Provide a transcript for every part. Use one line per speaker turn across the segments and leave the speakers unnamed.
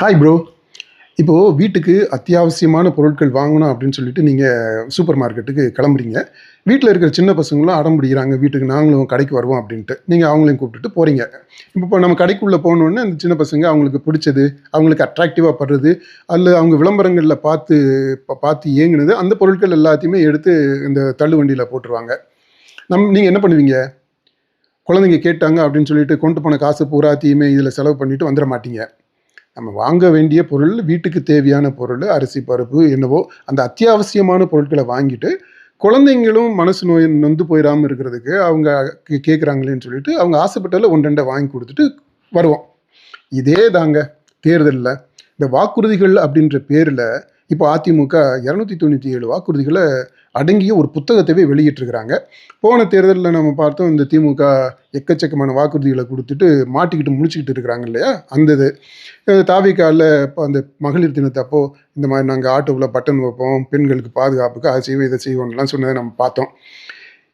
Hi bro. இப்போது வீட்டுக்கு அத்தியாவசியமான பொருட்கள் வாங்கணும் அப்படின்னு சொல்லிட்டு நீங்கள் சூப்பர் மார்க்கெட்டுக்கு கிளம்புறீங்க. வீட்டில் இருக்கிற சின்ன பசங்களும் அடம் பிடிக்கிறாங்க, வீட்டுக்கு நாங்களும் கடைக்கு வருவோம் அப்படின்ட்டு. நீங்கள் அவங்களையும் கூப்பிட்டுட்டு போகிறீங்க. இப்போ நம்ம கடைக்குள்ளே போனோடனே அந்த சின்ன பசங்க அவங்களுக்கு பிடிச்சது, அவங்களுக்கு அட்ராக்டிவாக படுறது, அல்ல அவங்க விளம்பரங்களில் பார்த்து ஏங்குனது, அந்த பொருட்கள் எல்லாத்தையுமே எடுத்து இந்த தள்ளு வண்டியில் போட்டுருவாங்க. நீங்கள் என்ன பண்ணுவீங்க? குழந்தைங்க கேட்டாங்க அப்படின்னு சொல்லிட்டு கொண்டு போன காசு பூராத்தையுமே இதில் செலவு பண்ணிட்டு வந்துட மாட்டீங்க. நம்ம வாங்க வேண்டிய பொருள், வீட்டுக்கு தேவையான பொருள், அரிசி, பருப்பு என்னவோ அந்த அத்தியாவசியமான பொருட்களை வாங்கிட்டு, குழந்தைங்களும் மனசு நொந்து போயிடாம இருக்கிறதுக்கு அவங்க கேட்குறாங்களேன்னு சொல்லிட்டு, அவங்க ஆசைப்பட்டதில் 1, 2 வாங்கி கொடுத்துட்டு வருவோம். இதே தாங்க தேர்தலில் இந்த வாக்குறுதிகள் அப்படின்ற பேரில் இப்போ அதிமுக 297 வாக்குறுதிகளை அடங்கிய ஒரு புத்தகத்தவே வெளியிட்டிருக்கிறாங்க. போன தேர்தலில் நம்ம பார்த்தோம், இந்த திமுக எக்கச்சக்கமான வாக்குறுதிகளை கொடுத்துட்டு மாட்டிக்கிட்டு முழிச்சுக்கிட்டு இருக்கிறாங்க இல்லையா, அந்த இது தாவிக்கால இப்போ அந்த மகளிர் தினத்தப்போ இந்த மாதிரி நாங்கள் ஆட்டோவில் பட்டன் வைப்போம், பெண்களுக்கு பாதுகாப்புக்கு அதை செய்வோம் இதை செய்வோம்லாம் சொன்னதை நம்ம பார்த்தோம்.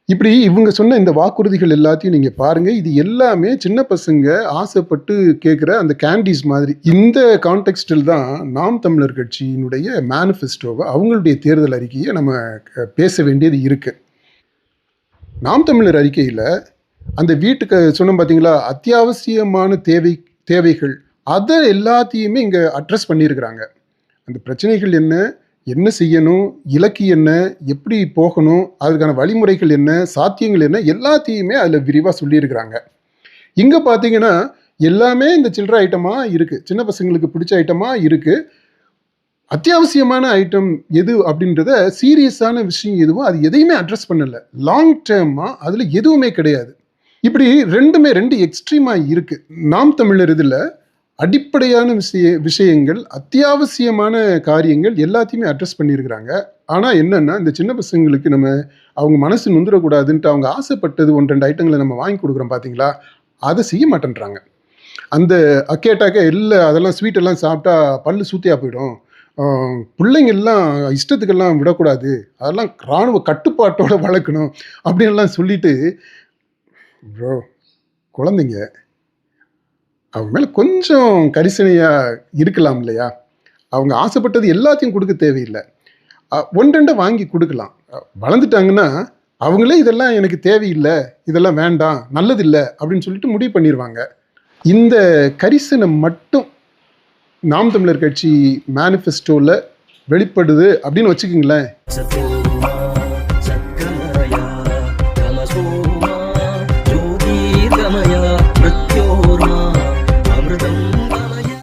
இப்படி இவங்க சொன்ன இந்த வாக்குறுதிகள் எல்லாத்தையும் நீங்கள் பாருங்கள், இது எல்லாமே சின்ன பசங்க ஆசைப்பட்டு கேட்குற அந்த கேண்டீஸ் மாதிரி. இந்த கான்டெக்ஸ்டில் தான் நாம் தமிழர் கட்சியினுடைய மேனிஃபெஸ்டோவை, அவங்களுடைய தேர்தல் அறிக்கையை நம்ம பேச வேண்டியது இருக்குது. நாம் தமிழர் அறிக்கையில் அந்த வீட்டுக்கு சொன்னோம் பார்த்தீங்களா, அத்தியாவசியமான தேவைகள் அதை எல்லாத்தையுமே இங்கே அட்ரஸ் பண்ணியிருக்கிறாங்க. அந்த பிரச்சனைகள் என்ன, என்ன செய்யணும், இலக்கு என்ன, எப்படி போகணும், அதுக்கான வழிமுறைகள் என்ன, சாத்தியங்கள் என்ன, எல்லாத்தையுமே அதில் விரிவாக சொல்லியிருக்கிறாங்க. இங்கே பார்த்தீங்கன்னா எல்லாமே இந்த சில்லற ஐட்டமாக இருக்குது, சின்ன பசங்களுக்கு பிடிச்ச ஐட்டமாக இருக்குது. அத்தியாவசியமான ஐட்டம் எது அப்படின்றத, சீரியஸான விஷயம் எதுவோ அது எதையுமே அட்ரஸ் பண்ணலை. லாங் டேர்மாக அதில் எதுவுமே கிடையாது. இப்படி ரெண்டு எக்ஸ்ட்ரீமாக இருக்குது. நாம் தமிழர் இதில் அடிப்படையான விஷயங்கள், அத்தியாவசியமான காரியங்கள் எல்லாத்தையுமே அட்ரஸ் பண்ணியிருக்கிறாங்க. ஆனால் என்னென்னா, இந்த சின்ன பசங்களுக்கு நம்ம அவங்க மனசு நொந்துடக்கூடாதுன்ட்டு அவங்க ஆசைப்பட்டது 1, 2 ஐட்டங்களை நம்ம வாங்கி கொடுக்குறோம் பார்த்தீங்களா, அதை செய்ய மாட்டேன்றாங்க. அந்த கேட்டாக்க இல்லை, அதெல்லாம் ஸ்வீட்டெல்லாம் சாப்பிட்டா பல்லு சூத்தியாக போயிடும், பிள்ளைங்கள்லாம் இஷ்டத்துக்கெல்லாம் விடக்கூடாது, அதெல்லாம் இராணுவ கட்டுப்பாட்டோடு வளர்க்கணும் அப்படின்லாம் சொல்லிட்டு, ப்ரோ, குழந்தைங்க அவங்க மேலே கொஞ்சம் கரிசனையாக இருக்கலாம் இல்லையா? அவங்க ஆசைப்பட்டது எல்லாத்தையும் கொடுக்க தேவையில்லை, 1, 2 வாங்கி கொடுக்கலாம். வளர்ந்துட்டாங்கன்னா அவங்களே இதெல்லாம் எனக்கு தேவையில்லை, இதெல்லாம் வேண்டாம், நல்லதில்லை அப்படின்னு சொல்லிட்டு முடிவு பண்ணிடுவாங்க. இந்த கரிசனை மட்டும் நாம் தமிழர் கட்சி மேனிஃபெஸ்டோவில் வெளிப்படுது அப்படின்னு வச்சுக்கிங்களேன்.